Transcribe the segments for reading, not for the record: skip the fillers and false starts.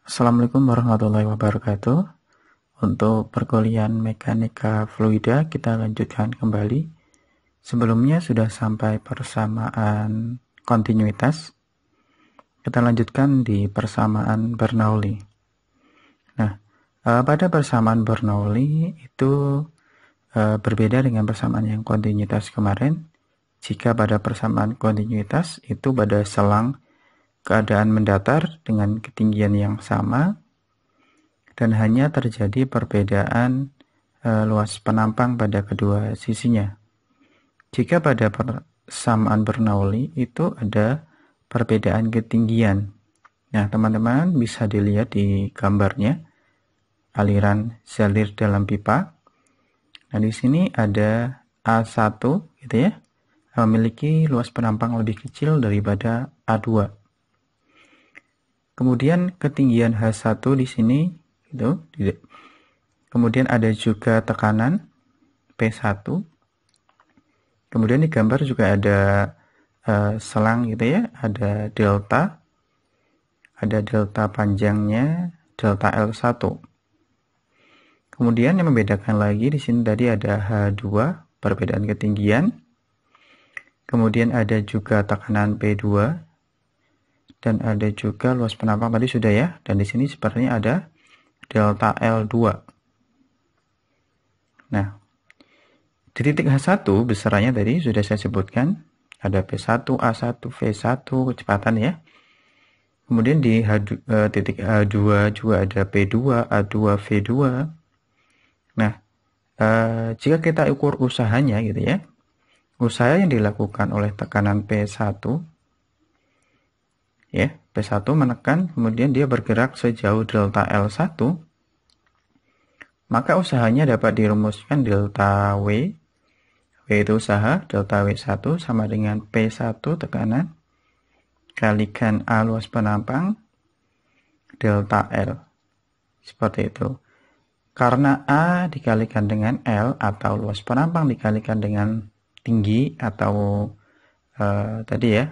Assalamualaikum warahmatullahi wabarakatuh. Untuk perkuliahan mekanika fluida kita lanjutkan kembali. Sebelumnya sudah sampai persamaan kontinuitas. Kita lanjutkan di persamaan Bernoulli. Nah, pada persamaan Bernoulli itu berbeda dengan persamaan yang kontinuitas kemarin. Jika pada persamaan kontinuitas itu pada selang keadaan mendatar dengan ketinggian yang sama dan hanya terjadi perbedaan luas penampang pada kedua sisinya. Jika pada persamaan Bernoulli itu ada perbedaan ketinggian. Nah, teman-teman bisa dilihat di gambarnya aliran Zelir dalam pipa. Nah, di sini ada A1 gitu ya, memiliki luas penampang lebih kecil daripada A2. Kemudian ketinggian H1 di sini itu. Kemudian ada juga tekanan P1. Kemudian di gambar juga ada selang gitu ya, ada delta panjangnya, delta L1. Kemudian yang membedakan lagi di sini tadi ada H2, perbedaan ketinggian. Kemudian ada juga tekanan P2 dan ada juga luas penampang tadi sudah ya. Dan di sini sepertinya ada delta L2. Nah, di titik H1 besarannya tadi sudah saya sebutkan, ada P1, A1, V1 kecepatan ya. Kemudian di titik H2 juga ada P2, A2, V2. Nah, jika kita ukur usahanya gitu ya, usaha yang dilakukan oleh tekanan P1 ya, P1 menekan, kemudian dia bergerak sejauh delta L1, maka usahanya dapat dirumuskan delta W. W itu usaha, delta W1 sama dengan P1 tekanan kalikan A luas penampang delta L. Seperti itu. Karena A dikalikan dengan L atau luas penampang dikalikan dengan tinggi atau tadi ya,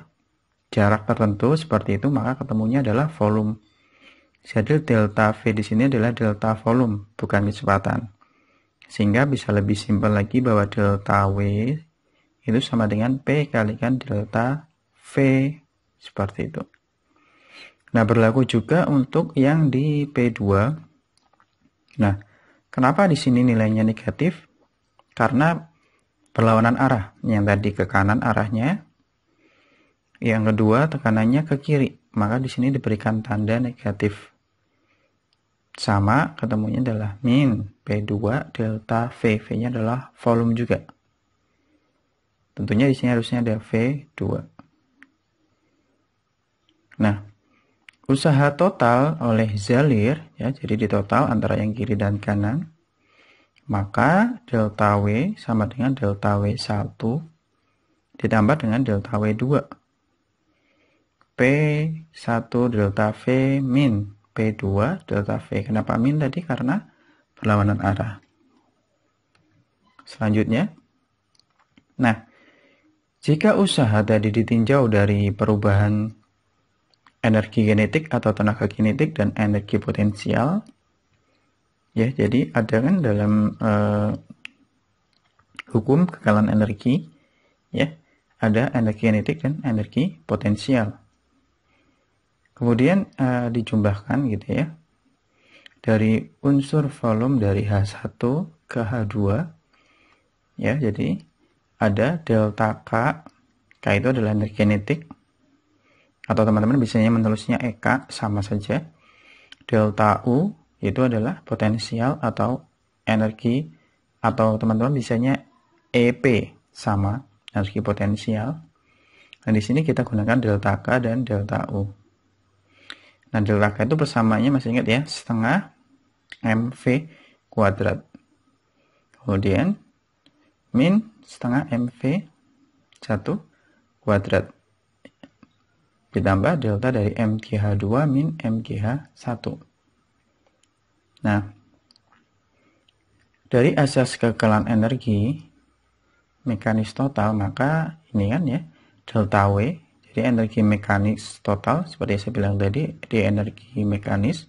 jarak tertentu seperti itu, maka ketemunya adalah volume. Jadi delta V di sini adalah delta volume, bukan kecepatan. Sehingga bisa lebih simpel lagi bahwa delta W itu sama dengan P kalikan delta V, seperti itu. Nah, berlaku juga untuk yang di P2. Nah, kenapa di sini nilainya negatif? Karena berlawanan arah. Yang tadi ke kanan arahnya, yang kedua tekanannya ke kiri, maka di sini diberikan tanda negatif. Sama, ketemunya adalah min P2 delta V. V-nya adalah volume juga. Tentunya di sini harusnya ada V2. Nah, usaha total oleh Zelir ya, jadi di total antara yang kiri dan kanan, maka delta W sama dengan delta W1 ditambah dengan delta W2. P1 delta V min P2 delta V. Kenapa min tadi? Karena berlawanan arah. Selanjutnya, nah, jika usaha tadi ditinjau dari perubahan energi kinetik atau tenaga kinetik dan energi potensial, ya, jadi ada kan dalam hukum kekalan energi, ya, ada energi kinetik dan energi potensial. Kemudian dijumlahkan gitu ya, dari unsur volume dari H1 ke H2 ya, jadi ada delta K. K itu adalah energi kinetik, atau teman-teman biasanya menulisnya EK, sama saja. Delta U itu adalah potensial atau energi, atau teman-teman biasanya EP, sama energi potensial. Dan di sini kita gunakan delta K dan delta U. Nah, delta K itu persamaannya masih ingat ya, setengah mv kuadrat. Kemudian min setengah mv 1 kuadrat ditambah delta dari mgh2 min mgh1. Nah, dari asas kekekalan energi mekanis total, maka ini kan ya, delta W, jadi energi mekanis total seperti yang saya bilang tadi, di energi mekanis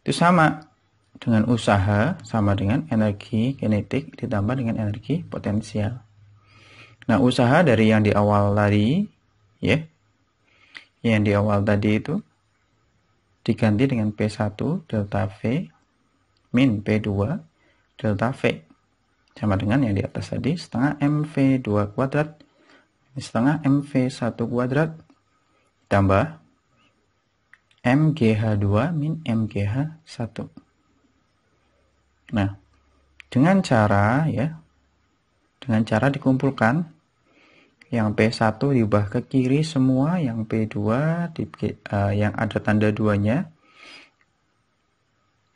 Itu sama dengan usaha, sama dengan energi kinetik ditambah dengan energi potensial. Nah, usaha dari yang di awal tadi, ya, yang di awal tadi itu diganti dengan P1 delta V min P2 delta V. Sama dengan yang di atas tadi, setengah MV2 kuadrat setengah MV1 kuadrat tambah MGH2 min MGH1. Nah, dengan cara dikumpulkan yang P1 diubah ke kiri semua, yang P2 yang ada tanda 2-nya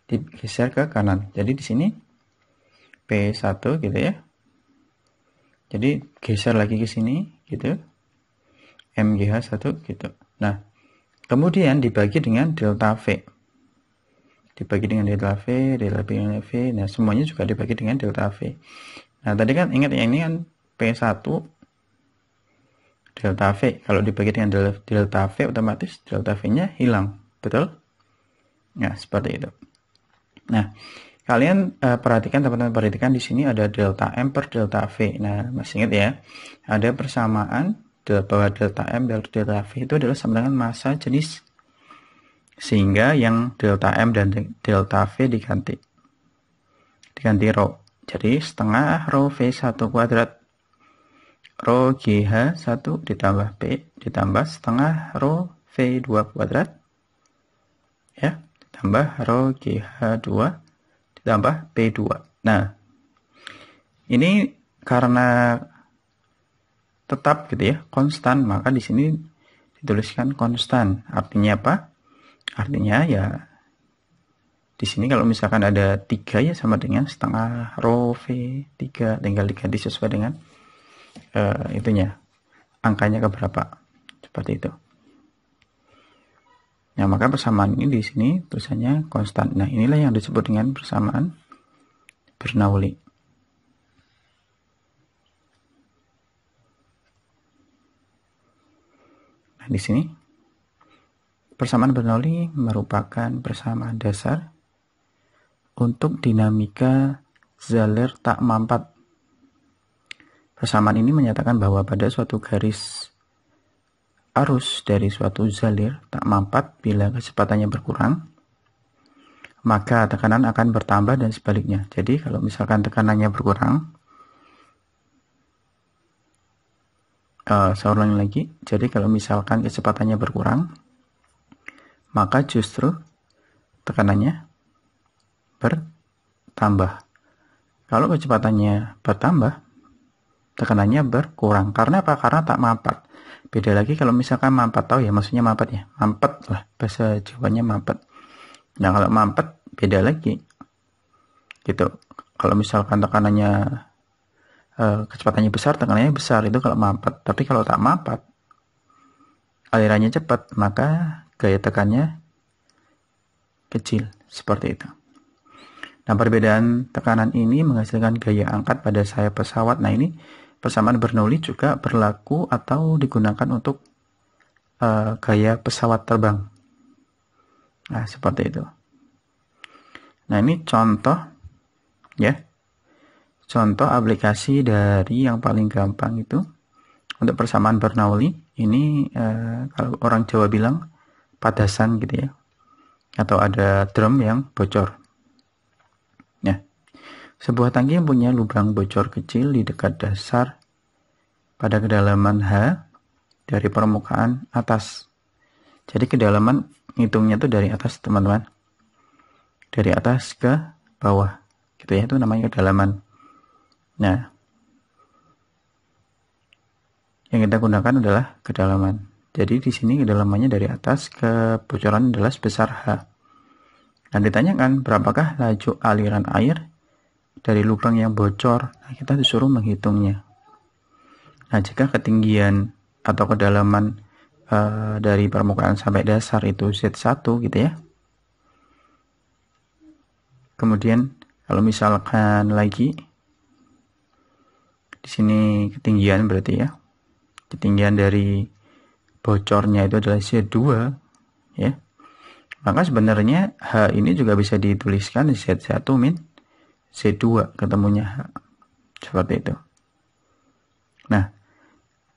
digeser ke kanan. Jadi di sini P1 gitu ya. Jadi geser lagi ke sini gitu. MGH1 gitu. Nah, kemudian dibagi dengan delta V. Dibagi dengan delta V, delta V dengan V. Nah, semuanya juga dibagi dengan delta V. Nah, tadi kan ingat ya, ini kan P1 delta V. Kalau dibagi dengan delta V, otomatis delta V-nya hilang. Betul? Nah, seperti itu. Nah, kalian perhatikan, teman-teman perhatikan di sini ada delta M per delta V. Nah, masih ingat ya, ada persamaan bahwa delta M dan delta V itu adalah sama dengan massa jenis, sehingga yang delta M dan delta V diganti rho. Jadi setengah rho V1 kuadrat rho GH1 ditambah P ditambah setengah rho V2 kuadrat ya, ditambah rho GH2 ditambah P2. Nah, ini karena tetap gitu ya, konstan, maka di sini dituliskan konstan. Artinya apa? Artinya ya di sini kalau misalkan ada 3 ya sama dengan setengah rho V3, tinggal diganti sesuai dengan itunya, angkanya ke berapa, seperti itu. Nah, maka persamaan ini di sini tulisannya konstan. Nah, inilah yang disebut dengan persamaan Bernoulli. Nah, di sini persamaan Bernoulli merupakan persamaan dasar untuk dinamika Zahler tak mampat. Persamaan ini menyatakan bahwa pada suatu garis arus dari suatu Zahler tak mampat, bila kecepatannya berkurang, maka tekanan akan bertambah dan sebaliknya. Jadi kalau misalkan tekanannya berkurang, saya ulangi lagi. Jadi kalau misalkan kecepatannya berkurang, maka justru tekanannya bertambah. Kalau kecepatannya bertambah, tekanannya berkurang. Karena apa? Karena tak mampat. Beda lagi kalau misalkan mampat, tahu ya maksudnya mampat ya, mampet lah, bahasa Jawanya mampet. Nah, kalau mampet beda lagi gitu. Kalau misalkan tekanannya kecepatannya besar, tekanannya besar, itu kalau mampet. Tapi kalau tak mampet, alirannya cepat, maka gaya tekannya kecil, seperti itu. Nah, perbedaan tekanan ini menghasilkan gaya angkat pada sayap pesawat. Nah, ini persamaan Bernoulli juga berlaku atau digunakan untuk gaya pesawat terbang. Nah, seperti itu. Nah, ini contoh ya. Contoh aplikasi dari yang paling gampang itu untuk persamaan Bernoulli. Ini kalau orang Jawa bilang padasan gitu ya. Atau ada drum yang bocor. Nah, sebuah tangki yang punya lubang bocor kecil di dekat dasar pada kedalaman H dari permukaan atas. Jadi kedalaman ngitungnya itu dari atas, teman-teman. Dari atas ke bawah. Gitu ya, itu namanya kedalaman. Nah, yang kita gunakan adalah kedalaman. Jadi di sini kedalamannya dari atas ke bocoran adalah sebesar H. Nah, ditanyakan berapakah laju aliran air dari lubang yang bocor. Nah, kita disuruh menghitungnya. Nah, jika ketinggian atau kedalaman dari permukaan sampai dasar itu Z1 gitu ya. Kemudian kalau misalkan lagi di sini ketinggian berarti ya. Ketinggian dari bocornya itu adalah Z2 ya. Maka sebenarnya H ini juga bisa dituliskan Z1 min Z2 ketemunya H. Seperti itu. Nah,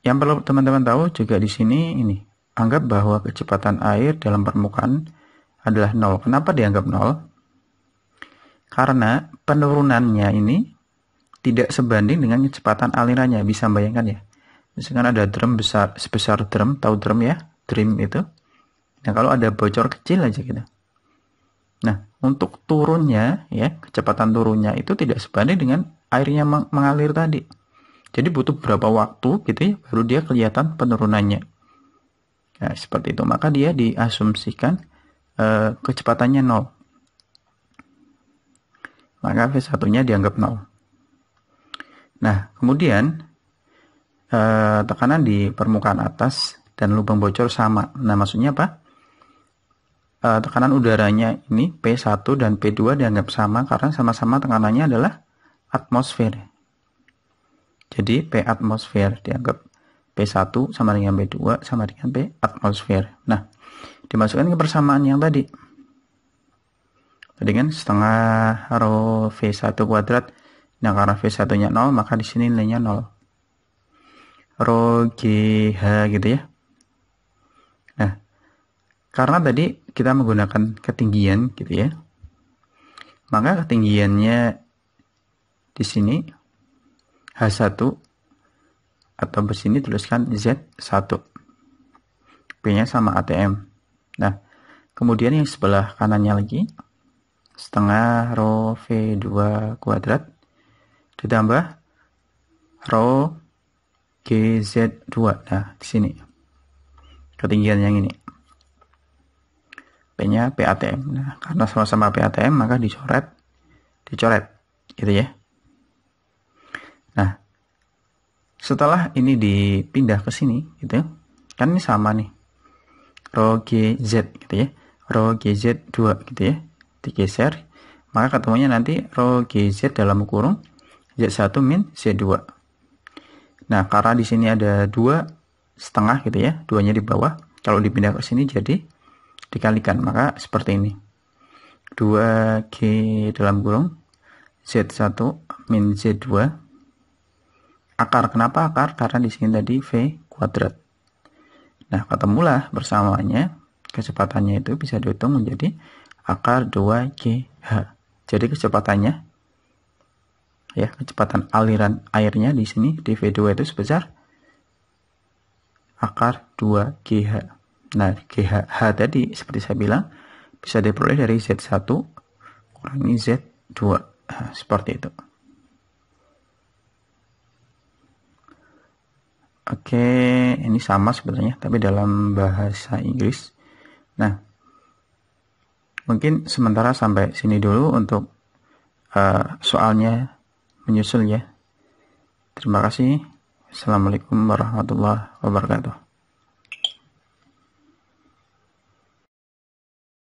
yang perlu teman-teman tahu juga di sini ini. Anggap bahwa kecepatan air dalam permukaan adalah 0. Kenapa dianggap 0? Karena penurunannya ini tidak sebanding dengan kecepatan alirannya. Bisa bayangkan ya. Misalkan ada drum besar, sebesar drum, tahu drum ya? Drum itu. Nah, kalau ada bocor kecil aja gitu. Nah, untuk turunnya ya, kecepatan turunnya itu tidak sebanding dengan airnya mengalir tadi. Jadi butuh berapa waktu gitu ya, baru dia kelihatan penurunannya. Nah, seperti itu. Maka dia diasumsikan kecepatannya 0. Maka V1-nya dianggap 0. Nah, kemudian tekanan di permukaan atas dan lubang bocor sama. Nah, maksudnya apa? Tekanan udaranya ini P1 dan P2 dianggap sama karena sama-sama tekanannya adalah atmosfer. Jadi P atmosfer dianggap P1 sama dengan P2 sama dengan P atmosfer. Nah, dimasukkan ke persamaan yang tadi. Tadi kan setengah rho V1 kuadrat. Nah, karena V1-nya 0, maka di sini nilainya 0. Rho GH gitu ya. Nah, karena tadi kita menggunakan ketinggian gitu ya. Maka ketinggiannya di sini H1 atau di sini tuliskan Z1. P-nya sama ATM. Nah, kemudian yang sebelah kanannya lagi setengah rho V2 kuadrat ditambah rho GZ2. Nah, di sini ketinggian yang ini. P-nya PATM. Nah, karena sama-sama PATM maka dicoret gitu ya. Nah, setelah ini dipindah ke sini gitu. Kan ini sama nih. Rho GZ gitu ya. Rho GZ2 gitu ya. Digeser, maka ketemunya nanti rho GZ dalam kurung Z1 min Z2. Nah, karena di sini ada 2,5 gitu ya, 2-nya di bawah. Kalau dipindah ke sini jadi dikalikan, maka seperti ini. 2G dalam kurung Z1 min Z2 akar. Kenapa akar? Karena di sini tadi V kuadrat. Nah, ketemulah bersamaannya, kecepatannya itu bisa dihitung menjadi akar 2GH. Jadi kecepatannya ya, kecepatan aliran airnya di sini di V2 itu sebesar akar 2GH. Nah, GH tadi seperti saya bilang bisa diperoleh dari Z1 kurangi Z2. Nah, seperti itu. Oke, ini sama sebenarnya tapi dalam bahasa Inggris. Nah, mungkin sementara sampai sini dulu untuk soalnya menyusul ya. Terima kasih. Assalamualaikum warahmatullahi wabarakatuh.